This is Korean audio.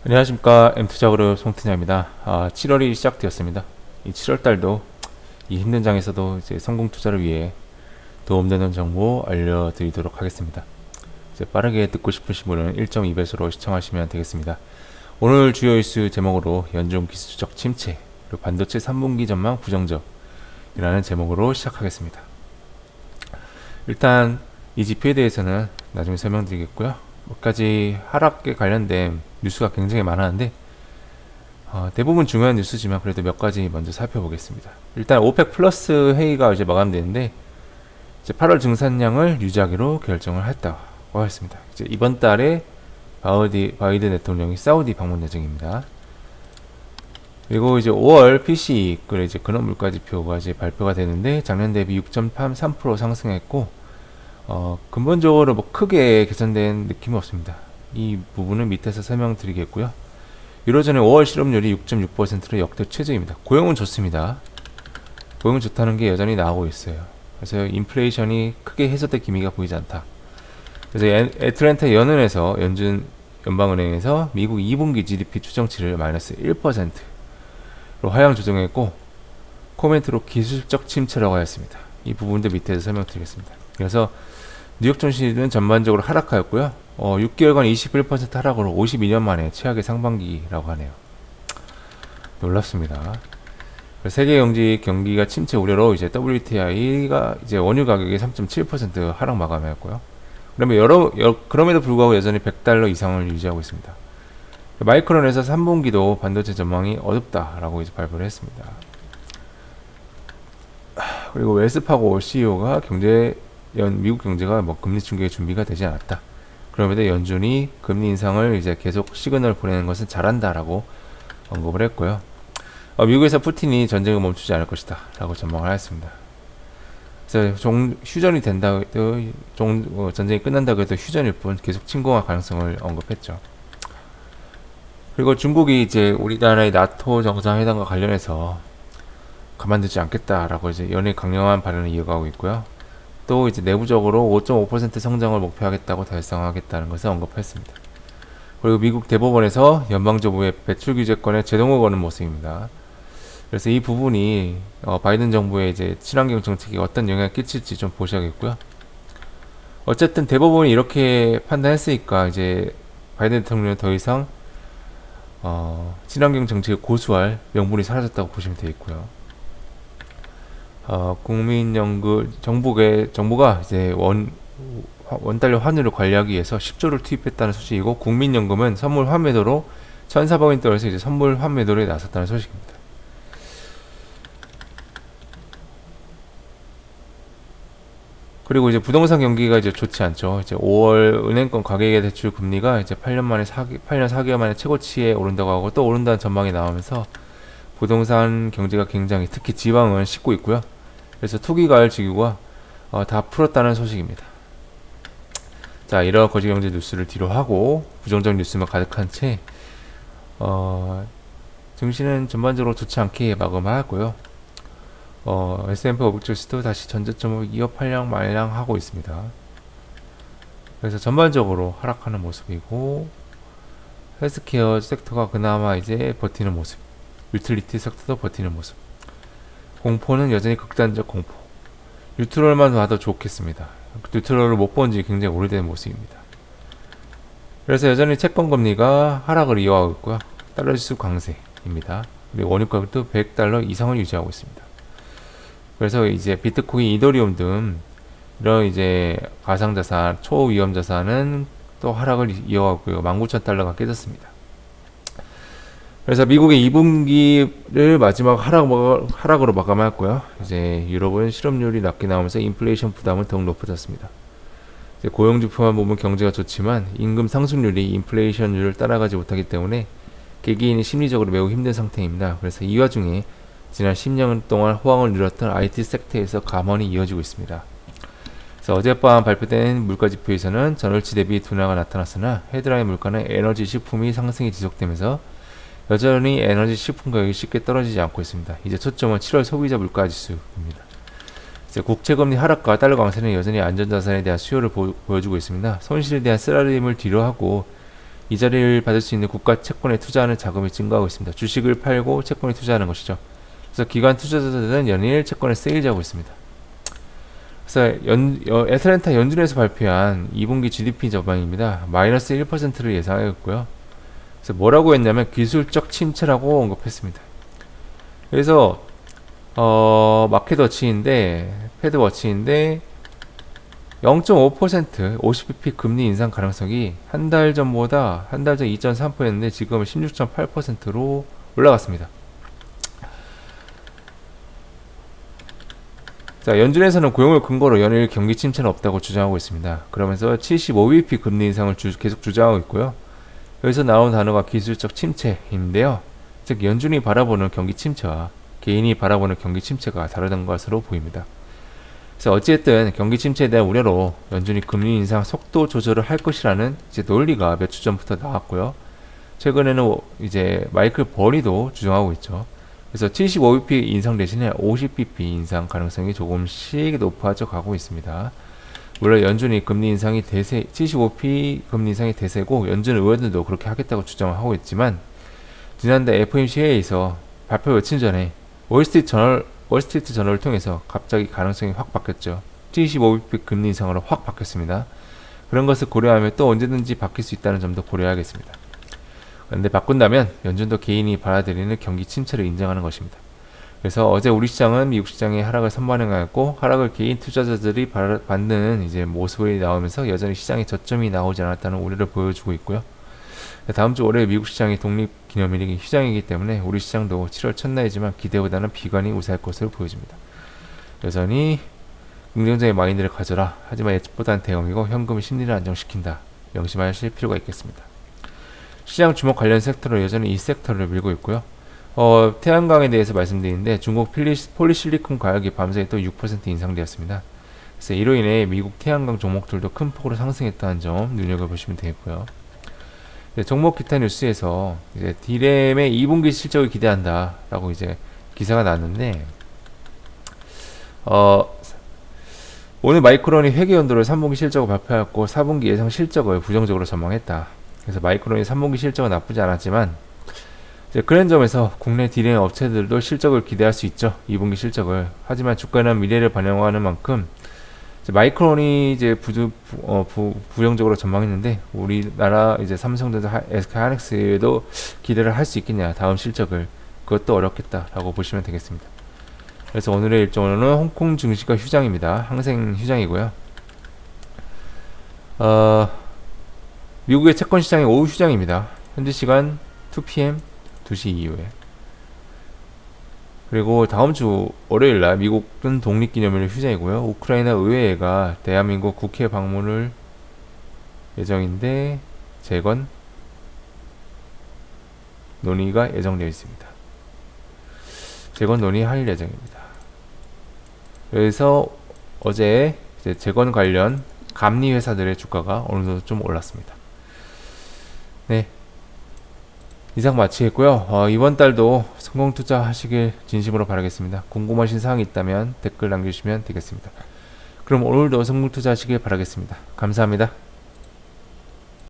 안녕하십니까. M투자그룹 송팀장입니다. 7월이 시작되었습니다. 이 7월달도 이 힘든 장에서도 이제 성공 투자를 위해 도움되는 정보 알려드리도록 하겠습니다. 이제 빠르게 듣고 싶으신 분은 1.2배수로 시청하시면 되겠습니다. 오늘 주요 이슈 제목으로 연중 기술적 침체, 그리고 반도체 3분기 전망 부정적이라는 제목으로 시작하겠습니다. 일단 이 지표에 대해서는 나중에 설명드리겠고요. 몇 가지 하락에 관련된 뉴스가 굉장히 많았는데 대부분 중요한 뉴스지만 그래도 몇 가지 먼저 살펴보겠습니다. 일단 오펙 플러스 회의가 이제 마감되는데 이제 8월 증산량을 유지하기로 결정을 했다고 했습니다. 이제 이번 달에 바이든 대통령이 사우디 방문 예정입니다. 그리고 이제 5월 PC 그래 이제 근원 물가 지표가 이제 발표가 되는데 작년 대비 6.3% 상승했고 근본적으로 뭐 크게 개선된 느낌은 없습니다. 이 부분은 밑에서 설명드리겠고요. 유로존의 5월 실업률이 6.6%로 역대 최저입니다. 고용은 좋습니다. 고용은 좋다는 게 여전히 나오고 있어요. 그래서 인플레이션이 크게 해소될 기미가 보이지 않다. 그래서 애틀랜타 연은에서 연방은행에서 미국 2분기 GDP 추정치를 마이너스 1%로 하향 조정했고 코멘트로 기술적 침체라고 하였습니다. 이 부분도 밑에서 설명드리겠습니다. 그래서 뉴욕 증시는 전반적으로 하락하였고요. 6개월간 21% 하락으로 52년 만에 최악의 상반기라고 하네요. 놀랍습니다. 세계 경기가 침체 우려로 이제 WTI가 이제 원유 가격이 3.7% 하락 마감했고요. 그럼에도 불구하고 여전히 $100 이상을 유지하고 있습니다. 마이크론에서 3분기도 반도체 전망이 어둡다라고 이제 발표를 했습니다. 그리고 웰스파고 CEO가 미국 경제가 뭐 금리 충격의 준비가 되지 않았다. 그럼에도 연준이 금리 인상을 이제 계속 시그널 보내는 것은 잘한다라고 언급을 했고요. 미국에서 푸틴이 전쟁을 멈추지 않을 것이다 라고 전망을 하였습니다. 그래서 휴전이 된다 해도 전쟁이 끝난다고 해도 휴전일 뿐 계속 침공할 가능성을 언급했죠. 그리고 중국이 이제 우리나라의 나토 정상회담과 관련해서 가만두지 않겠다라고 이제 연일 강력한 발언을 이어가고 있고요. 또 이제 내부적으로 5.5% 성장을 목표하겠다고 달성하겠다는 것을 언급했습니다. 그리고 미국 대법원에서 연방정부의 배출 규제권에 제동을 거는 모습입니다. 그래서 이 부분이 바이든 정부의 이제 친환경 정책에 어떤 영향을 끼칠지 좀 보셔야겠고요. 어쨌든 대법원이 이렇게 판단했으니까 이제 바이든 대통령은 더 이상 친환경 정책을 고수할 명분이 사라졌다고 보시면 되겠고요. 정부가 이제 원달러 환율을 관리하기 위해서 10조를 투입했다는 소식이고, 국민연금은 선물 환매도로 1,400원 달러에서 이제 선물 환매도로에 나섰다는 소식입니다. 그리고 이제 부동산 경기가 이제 좋지 않죠. 이제 5월 은행권 가계의 대출 금리가 이제 8년 4개월 만에 최고치에 오른다고 하고 또 오른다는 전망이 나오면서 부동산 경제가 굉장히 특히 지방은 싣고 있고요. 그래서 투기가을 지규가 다 풀었다는 소식입니다. 자, 이런 거시경제 뉴스를 뒤로 하고 부정적 뉴스만 가득한 채 증시는 전반적으로 좋지 않게 마감하였고요. S&P 500 지수도 다시 전저점을 이어팔량 말량하고 있습니다. 그래서 전반적으로 하락하는 모습이고, 헬스케어 섹터가 그나마 이제 버티는 모습, 유틸리티 섹터도 버티는 모습, 공포는 여전히 극단적 공포. 뉴트럴만 봐도 좋겠습니다. 뉴트럴을 못 본 지 굉장히 오래된 모습입니다. 그래서 여전히 채권 금리가 하락을 이어가고 있고요. 달러 지수 강세입니다. 그리고 원유 가격도 $100 이상을 유지하고 있습니다. 그래서 이제 비트코인, 이더리움 등 이런 이제 가상자산, 초위험 자산은 또 하락을 이어가고요. 19,000달러가 깨졌습니다. 그래서 미국의 2분기를 마지막 하락으로 마감했고요. 이제 유럽은 실업률이 낮게 나오면서 인플레이션 부담은 더욱 높아졌습니다. 이제 고용 지표만 보면 경제가 좋지만 임금 상승률이 인플레이션율을 따라가지 못하기 때문에 개개인이 심리적으로 매우 힘든 상태입니다. 그래서 이 와중에 지난 10년 동안 호황을 누렸던 IT 섹터에서 감원이 이어지고 있습니다. 그래서 어젯밤 발표된 물가지표에서는 전월치 대비 둔화가 나타났으나 헤드라인 물가는 에너지 식품이 상승이 지속되면서 여전히 에너지 식품 가격이 쉽게 떨어지지 않고 있습니다. 이제 초점은 7월 소비자 물가지수입니다. 이제 국채금리 하락과 달러 강세는 여전히 안전자산에 대한 수요를 보여주고 있습니다. 손실에 대한 쓰라림을 뒤로하고 이자리를 받을 수 있는 국가 채권에 투자하는 자금이 증가하고 있습니다. 주식을 팔고 채권에 투자하는 것이죠. 그래서 기관 투자자들은 연일 채권을 세일즈하고 있습니다. 그래서 애틀랜타 연준에서 발표한 2분기 GDP 전망입니다. 마이너스 1%를 예상하였고요. 그래서 뭐라고 했냐면 기술적 침체라고 언급했습니다. 그래서 마켓 워치인데 패드 워치인데 0.5% 50bp 금리 인상 가능성이 한 달 전 2.3%였는데 지금은 16.8%로 올라갔습니다. 자, 연준에서는 고용을 근거로 연일 경기 침체는 없다고 주장하고 있습니다. 그러면서 75bp 금리 인상을 계속 주장하고 있고요. 여기서 나온 단어가 기술적 침체인데요. 즉 연준이 바라보는 경기 침체와 개인이 바라보는 경기 침체가 다르던 것으로 보입니다. 그래서 어찌됐든 경기 침체에 대한 우려로 연준이 금리 인상 속도 조절을 할 것이라는 이제 논리가 몇 주 전부터 나왔고요. 최근에는 이제 마이클 버니도 주장하고 있죠. 그래서 75bp 인상 대신에 50bp 인상 가능성이 조금씩 높아져 가고 있습니다. 물론 연준이 금리 인상이 75bp 금리 인상이 대세고 연준 의원들도 그렇게 하겠다고 주장을 하고 있지만 지난달 FOMC에서 발표 며칠 전에 월스트리트 저널을 통해서 갑자기 가능성이 확 바뀌었죠. 75bp 금리 인상으로 확 바뀌었습니다. 그런 것을 고려하면 또 언제든지 바뀔 수 있다는 점도 고려해야겠습니다. 그런데 바꾼다면 연준도 개인이 받아들이는 경기 침체를 인정하는 것입니다. 그래서 어제 우리 시장은 미국 시장의 하락을 선반영하였고 하락을 개인 투자자들이 받는 이제 모습이 나오면서 여전히 시장에 저점이 나오지 않았다는 우려를 보여주고 있고요. 다음 주 월요일 미국 시장이 독립기념일이 휴장이기 때문에 우리 시장도 7월 첫날이지만 기대보다는 비관이 우세할 것으로 보여집니다. 여전히 긍정적인 마인드를 가져라. 하지만 예측보다는 대응이고 현금이 심리를 안정시킨다. 명심하실 필요가 있겠습니다. 시장 주목 관련 섹터로 여전히 이 섹터를 밀고 있고요. 태양광에 대해서 말씀드리는데 중국 폴리실리콘 가격이 밤새 또 6% 인상되었습니다. 그래서 이로 인해 미국 태양광 종목들도 큰 폭으로 상승했다는 점 눈여겨보시면 되겠고요. 종목 기타 뉴스에서 이제 D램의 2분기 실적을 기대한다라고 이제 기사가 났는데 오늘 마이크론이 회계연도를 3분기 실적을 발표하였고 4분기 예상 실적을 부정적으로 전망했다. 그래서 마이크론이 3분기 실적은 나쁘지 않았지만 그런 점에서 국내 D램 업체들도 실적을 기대할 수 있죠. 2분기 실적을. 하지만 주가는 미래를 반영하는 만큼 마이크론이 이제 부정적으로 전망했는데 우리나라 이제 삼성전자, SK하이닉스에도 기대를 할 수 있겠냐 다음 실적을 그것도 어렵겠다라고 보시면 되겠습니다. 그래서 오늘의 일정으로는 홍콩 증시가 휴장입니다. 항생 휴장이고요. 미국의 채권 시장이 오후 휴장입니다. 현지 시간 2pm 2시 이후에. 그리고 다음 주 월요일날 미국은 독립기념일 휴장이고요. 우크라이나 의회가 대한민국 국회 방문을 예정인데 재건 논의가 예정되어 있습니다. 재건 논의할 예정입니다. 그래서 어제 이제 재건 관련 감리 회사들의 주가가 어느 정도 좀 올랐습니다. 네. 이상 마치겠고요. 이번 달도 성공 투자하시길 진심으로 바라겠습니다. 궁금하신 사항이 있다면 댓글 남겨주시면 되겠습니다. 그럼 오늘도 성공 투자하시길 바라겠습니다. 감사합니다.